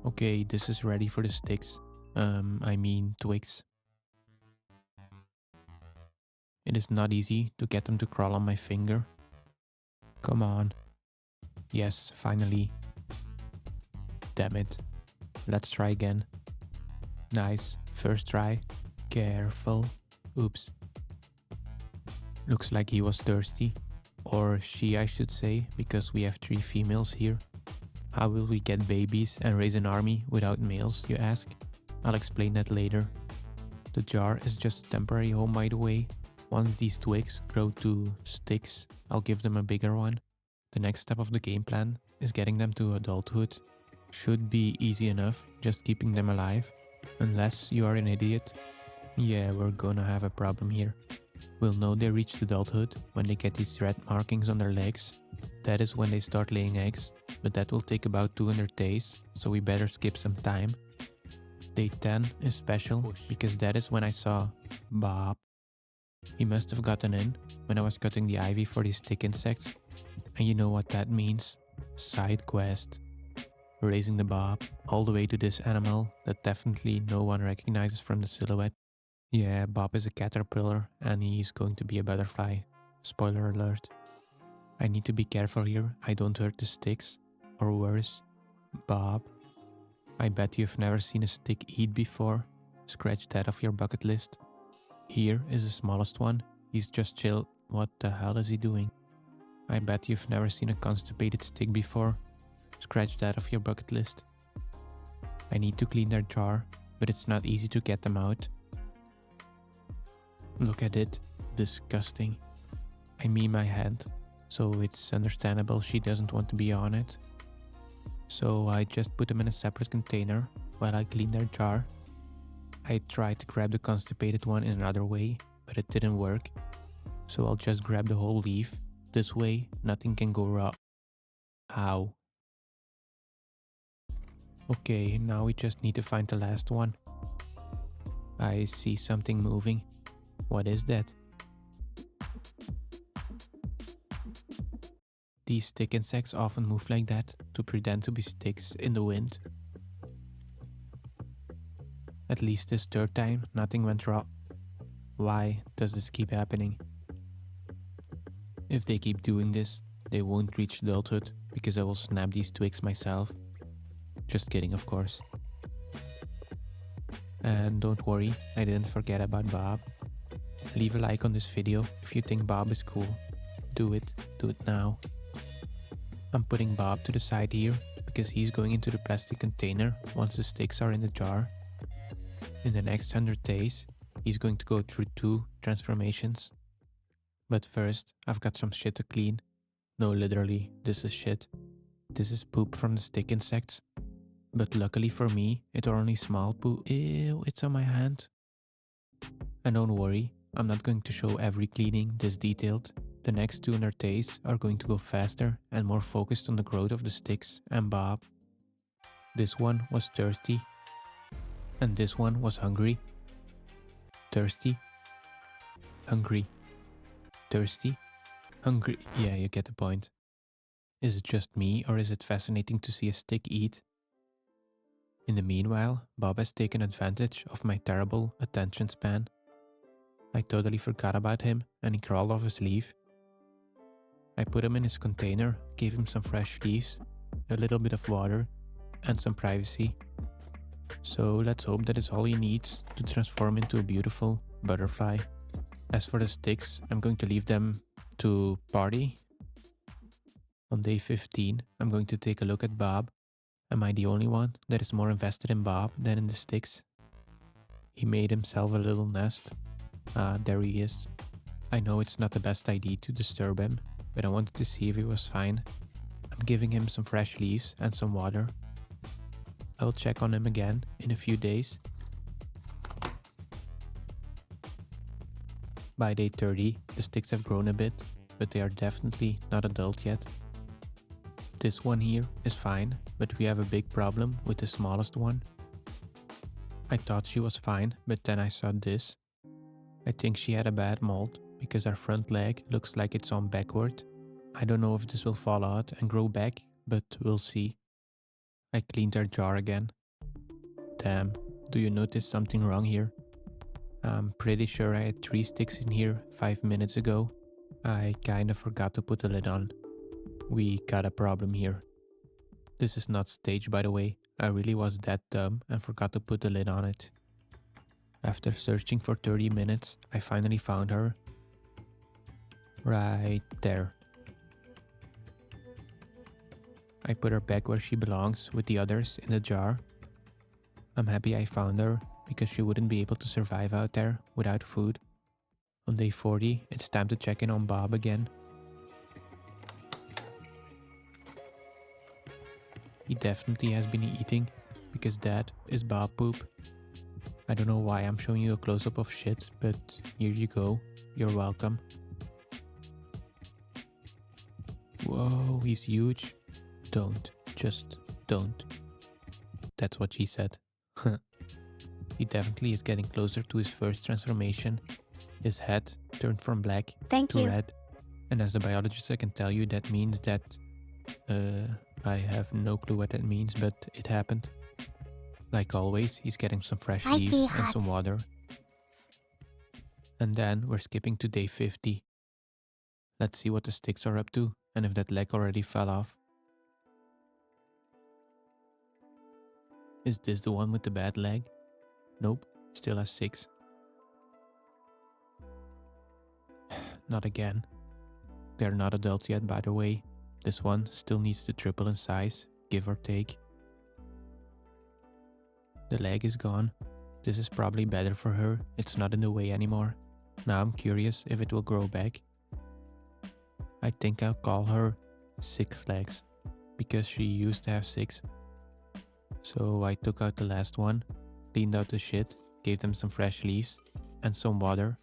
Okay, this is ready for the sticks. I mean twigs. It is not easy to get them to crawl on my finger. Come on. Yes, finally. Damn it. Let's try again. Nice. First try. Careful. Oops. Looks like he was thirsty. Or she, I should say, because we have 3 females here. How will we get babies and raise an army without males, you ask? I'll explain that later. The jar is just a temporary home, by the way. Once these twigs grow to sticks, I'll give them a bigger one. The next step of the game plan is getting them to adulthood. Should be easy enough, just keeping them alive. Unless you are an idiot. Yeah, we're gonna have a problem here. We'll know they reached adulthood when they get these red markings on their legs. That is when they start laying eggs, but that will take about 200 days, so we better skip some time. Day 10 is special because that is when I saw Bob. He must have gotten in when I was cutting the ivy for these stick insects. And you know what that means? Side quest. Raising the Bob all the way to this animal that definitely no one recognizes from the silhouette. Yeah, Bob is a caterpillar and he's going to be a butterfly. Spoiler alert. I need to be careful here I don't hurt the sticks. Or worse, Bob. I bet you've never seen a stick eat before. Scratch that off your bucket list. Here is the smallest one. He's just chill. What the hell is he doing? I bet you've never seen a constipated stick before. Scratch that off your bucket list. I need to clean their jar, but it's not easy to get them out. Look at it. Disgusting. I mean my hand, so it's understandable she doesn't want to be on it. So I just put them in a separate container while I clean their jar. I tried to grab the constipated one in another way, but it didn't work. So I'll just grab the whole leaf. This way, nothing can go wrong. How? Okay, now we just need to find the last one. I see something moving. What is that? These stick insects often move like that to pretend to be sticks in the wind. At least this third time, nothing went wrong. Why does this keep happening? If they keep doing this, they won't reach adulthood because I will snap these twigs myself. Just kidding, of course. And don't worry, I didn't forget about Bob. Leave a like on this video if you think Bob is cool. Do it now. I'm putting Bob to the side here because he's going into the plastic container once the sticks are in the jar. In the next 100 days, he's going to go through 2 transformations. But first, I've got some shit to clean. No, literally, this is shit. This is poop from the stick insects. But luckily for me, it's only small poop. Ew, it's on my hand. And don't worry, I'm not going to show every cleaning this detailed. The next 200 days are going to go faster and more focused on the growth of the sticks and Bob. This one was thirsty. And this one was hungry. Thirsty. Hungry. Thirsty. Hungry. Yeah, you get the point. Is it just me or is it fascinating to see a stick eat? In the meanwhile, Bob has taken advantage of my terrible attention span. I totally forgot about him and he crawled off his leaf. I put him in his container, gave him some fresh leaves, a little bit of water, and some privacy. So let's hope that is all he needs to transform into a beautiful butterfly. As for the sticks, I'm going to leave them to party. On day 15, I'm going to take a look at Bob. Am I the only one that is more invested in Bob than in the sticks? He made himself a little nest. Ah, there he is. I know it's not the best idea to disturb him, but I wanted to see if he was fine. I'm giving him some fresh leaves and some water. I'll check on him again in a few days. By day 30, the sticks have grown a bit, but they are definitely not adult yet. This one here is fine, but we have a big problem with the smallest one. I thought she was fine, but then I saw this. I think she had a bad mold because her front leg looks like it's on backward. I don't know if this will fall out and grow back, but we'll see. I cleaned her jar again Damn, do you notice something wrong here? I'm pretty sure I had 3 sticks in here 5 minutes ago. I kinda forgot to put the lid on. We got a problem here. This is not staged, by the way. I really was that dumb and forgot to put the lid on it. After searching for 30 minutes, I finally found her. Right there. I put her back where she belongs with the others in the jar. I'm happy I found her because she wouldn't be able to survive out there without food. On day 40, it's time to check in on Bob again. He definitely has been eating because that is Bob poop. I don't know why I'm showing you a close-up of shit, but here you go. You're welcome. Whoa, he's huge. Don't. Just don't. That's what she said. He definitely is getting closer to his first transformation. His head turned from black to red. And as a biologist, I can tell you that means that... I have no clue what that means, but it happened. Like always, he's getting some fresh leaves and some water. And then we're skipping to day 50. Let's see what the sticks are up to and if that leg already fell off. Is this the one with the bad leg? Nope, still has 6. Not again. They're not adults yet, by the way. This one still needs to triple in size, give or take. The leg is gone. This is probably better for her. It's not in the way anymore. Now I'm curious if it will grow back. I think I'll call her 6 legs because she used to have 6. So I took out the last one, cleaned out the shit, gave them some fresh leaves and some water.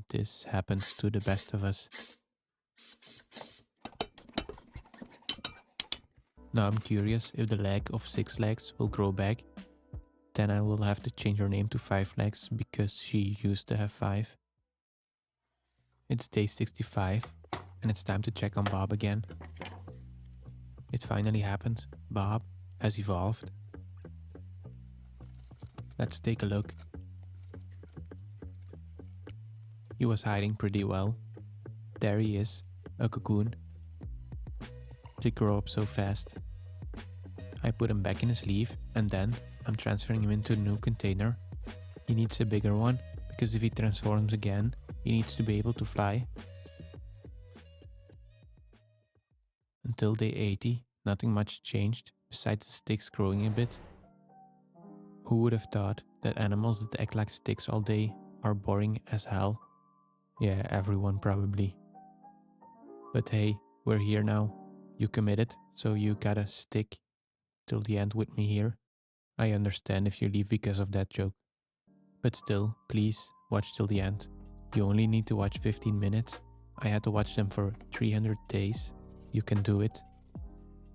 This happens to the best of us. Now I'm curious if the leg of 6 legs will grow back. Then I will have to change her name to 5 legs because she used to have 5. It's day 65 and it's time to check on Bob again. It finally happened. Bob has evolved. Let's take a look. He was hiding pretty well. There he is, a cocoon. They grow up so fast. I put him back in his leaf and then I'm transferring him into a new container. He needs a bigger one because if he transforms again, he needs to be able to fly. Until day 80, nothing much changed besides the sticks growing a bit. Who would have thought that animals that act like sticks all day are boring as hell? Yeah, everyone probably. But hey, we're here now. You committed, so you gotta stick till the end with me here. I understand if you leave because of that joke. But still, please, watch till the end. You only need to watch 15 minutes. I had to watch them for 300 days. You can do it.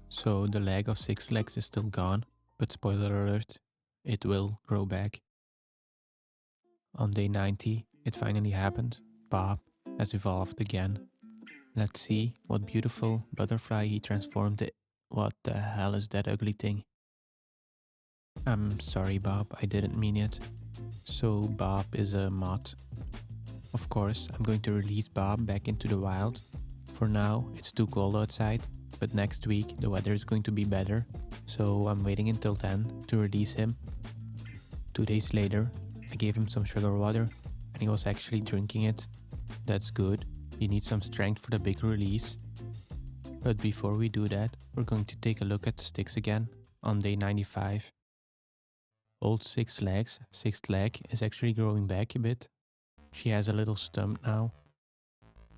So the leg of 6 legs is still gone, but spoiler alert, it will grow back. On day 90, it finally happened. Bob has evolved again. Let's see what beautiful butterfly he transformed it. What the hell is that ugly thing? I'm sorry, Bob, I didn't mean it. So Bob is a moth. Of course, I'm going to release Bob back into the wild. For now, it's too cold outside, but next week the weather is going to be better, so I'm waiting until then to release him. 2 days later, I gave him some sugar water and he was actually drinking it. That's good. He needs some strength for the big release. But before we do that, we're going to take a look at the sticks again on day 95. Old 6 legs, 6th leg is actually growing back a bit. She has a little stump now.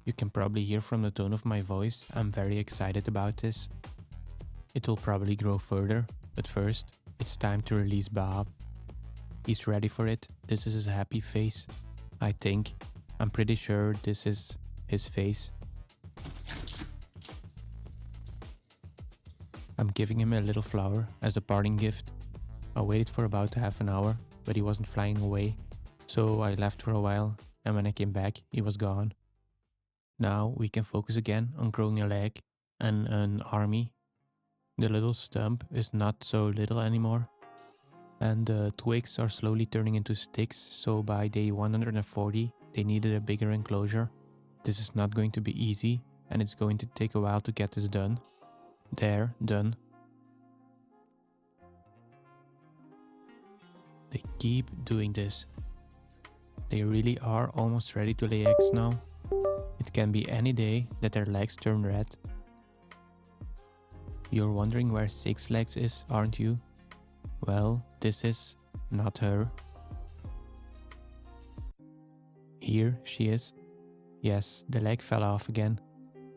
You can probably hear from the tone of my voice, I'm very excited about this. It will probably grow further, but first, it's time to release Bob. He's ready for it. This is his happy face. I think. I'm pretty sure this is his face. I'm giving him a little flower as a parting gift. I waited for about half an hour, but he wasn't flying away. So I left for a while, and when I came back, he was gone. Now we can focus again on growing a leg and an army. The little stump is not so little anymore. And the twigs are slowly turning into sticks, so by day 140 they needed a bigger enclosure. This is not going to be easy, and it's going to take a while to get this done. There, done. They keep doing this. They really are almost ready to lay eggs now. It can be any day that their legs turn red. You're wondering where Six Legs is, aren't you? Well, this is not her. Here she is. Yes, the leg fell off again,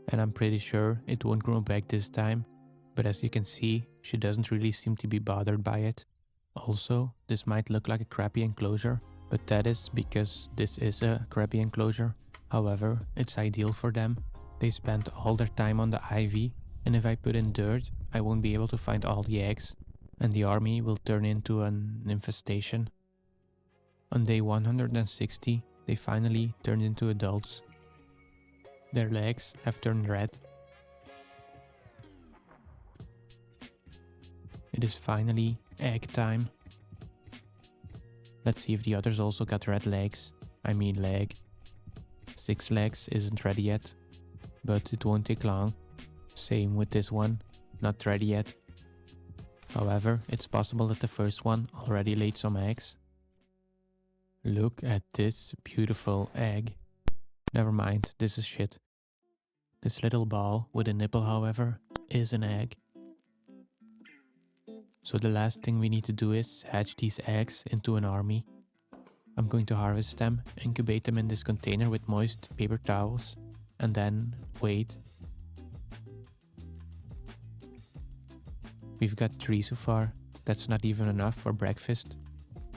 and I'm pretty sure it won't grow back this time, but as you can see, she doesn't really seem to be bothered by it. Also, this might look like a crappy enclosure, but that is because this is a crappy enclosure. However, it's ideal for them. They spend all their time on the IV, and if I put in dirt, I won't be able to find all the eggs, and the army will turn into an infestation. On day 160, they finally turned into adults. Their legs have turned red. It is finally egg time. Let's see if the others also got red legs. I mean leg. Six Legs isn't ready yet, but it won't take long. Same with this one, not ready yet. However, it's possible that the first one already laid some eggs. Look at this beautiful egg. Never mind, this is shit. This little ball with a nipple, however, is an egg. So the last thing we need to do is hatch these eggs into an army. I'm going to harvest them, incubate them in this container with moist paper towels, and then wait. We've got 3 so far. That's not even enough for breakfast.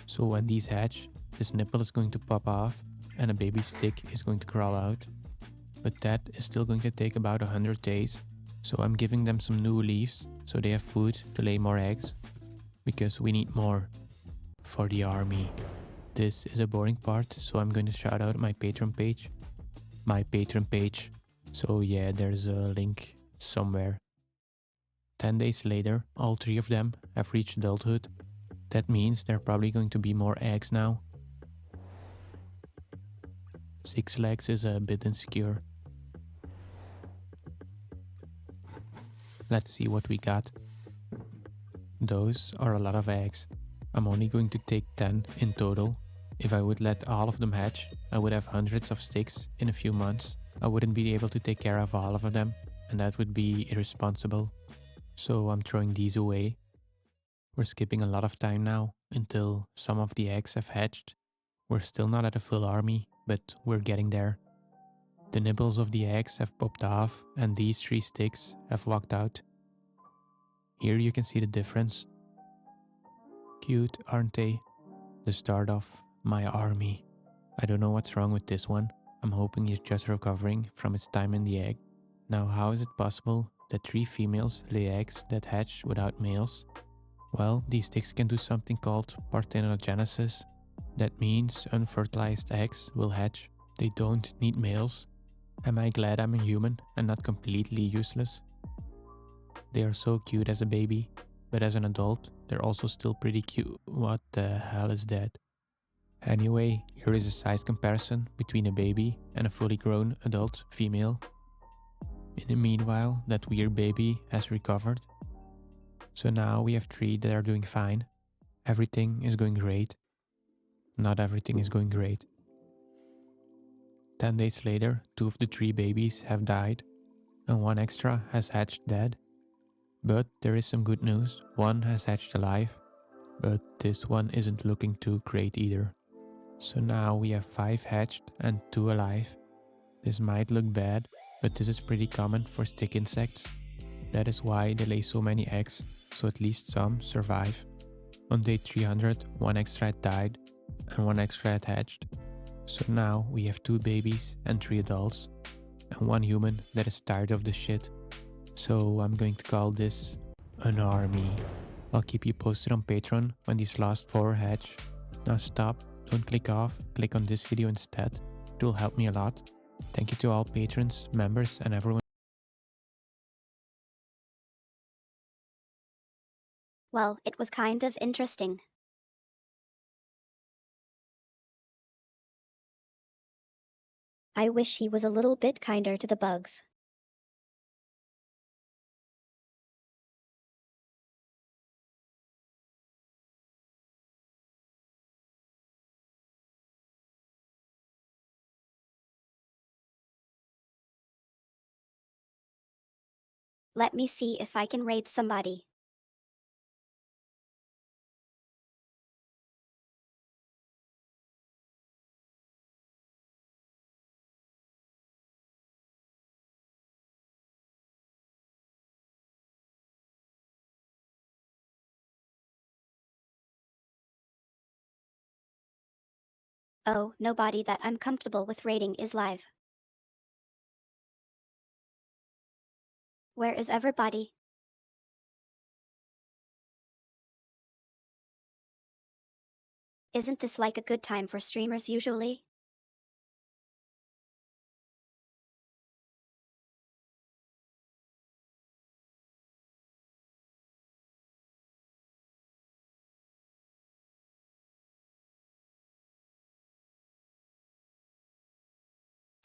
So when these hatch, this nipple is going to pop off and a baby stick is going to crawl out. But that is still going to take about 100 days. So I'm giving them some new leaves so they have food to lay more eggs. Because we need more for the army. This is a boring part, so I'm going to shout out my Patreon page. My Patreon page. So yeah, there's a link somewhere. 10 days later, all 3 of them have reached adulthood. That means there are probably going to be more eggs now. Six Legs is a bit insecure. Let's see what we got. Those are a lot of eggs. I'm only going to take 10 in total. If I would let all of them hatch, I would have hundreds of sticks in a few months. I wouldn't be able to take care of all of them, and that would be irresponsible. So I'm throwing these away. We're skipping a lot of time now until some of the eggs have hatched. We're still not at a full army, but we're getting there. The nibbles of the eggs have popped off and these 3 sticks have walked out. Here you can see the difference. Cute, aren't they? The start of my army. I don't know what's wrong with this one. I'm hoping he's just recovering from his time in the egg. Now how is it possible that 3 females lay eggs that hatch without males? Well, these sticks can do something called parthenogenesis. That means unfertilized eggs will hatch. They don't need males. Am I glad I'm a human and not completely useless? They are so cute as a baby, but as an adult, they're also still pretty cute. What the hell is that? Anyway, here is a size comparison between a baby and a fully grown adult female. In the meanwhile, that weird baby has recovered. So now we have 3 that are doing fine. Everything is going great. Not everything is going great. 10 days later, 2 of the 3 babies have died, and 1 extra has hatched dead. But there is some good news. 1 has hatched alive, but this one isn't looking too great either. So now we have 5 hatched and 2 alive. This might look bad, but this is pretty common for stick insects. That is why they lay so many eggs, so at least some survive. On day 300, 1 extra had died, and 1 extra had hatched. So now we have 2 babies and 3 adults, and 1 human that is tired of the shit. So I'm going to call this an army. I'll keep you posted on Patreon when these last 4 hatch. Now stop, don't click off, click on this video instead. It will help me a lot. Thank you to all patrons, members and everyone. Well, it was kind of interesting. I wish he was a little bit kinder to the bugs. Let me see if I can rate somebody. Oh, nobody that I'm comfortable with rating is live. Where is everybody? Isn't this like a good time for streamers usually?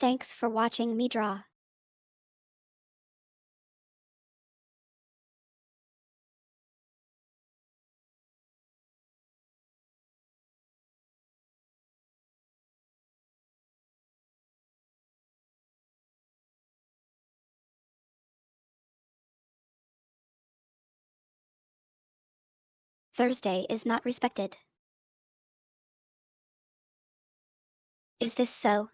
Thanks for watching me draw. Thursday is not respected. Is this so?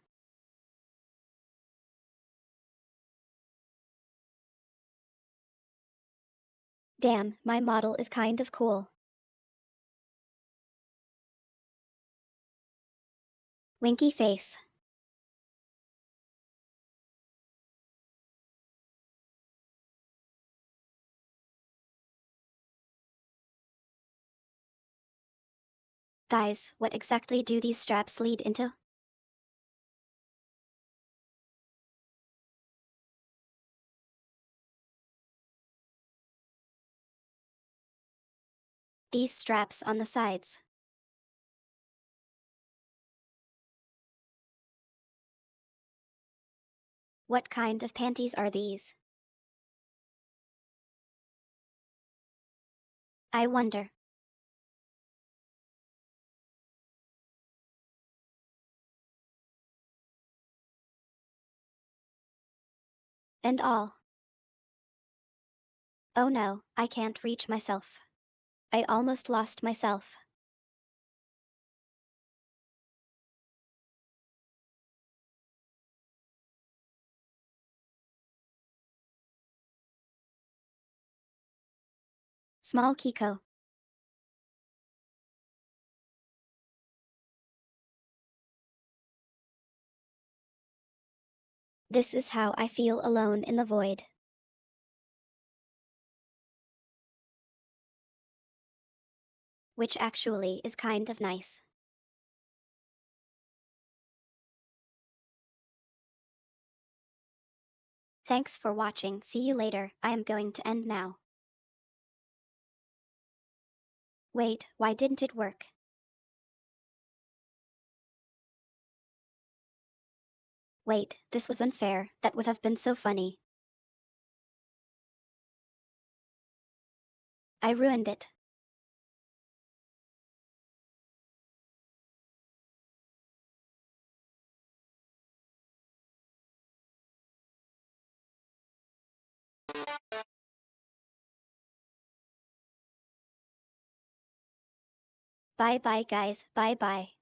Damn, my model is kind of cool. Winky face. Guys, what exactly do these straps lead into? These straps on the sides. What kind of panties are these? I wonder. And all. Oh no, I can't reach myself. I almost lost myself. Small Kiko. This is how I feel alone in the void. Which actually is kind of nice. Thanks for watching. See you later. I am going to end now. Wait, why didn't it work? Wait, this was unfair. That would have been so funny. I ruined it. Bye bye guys, bye bye.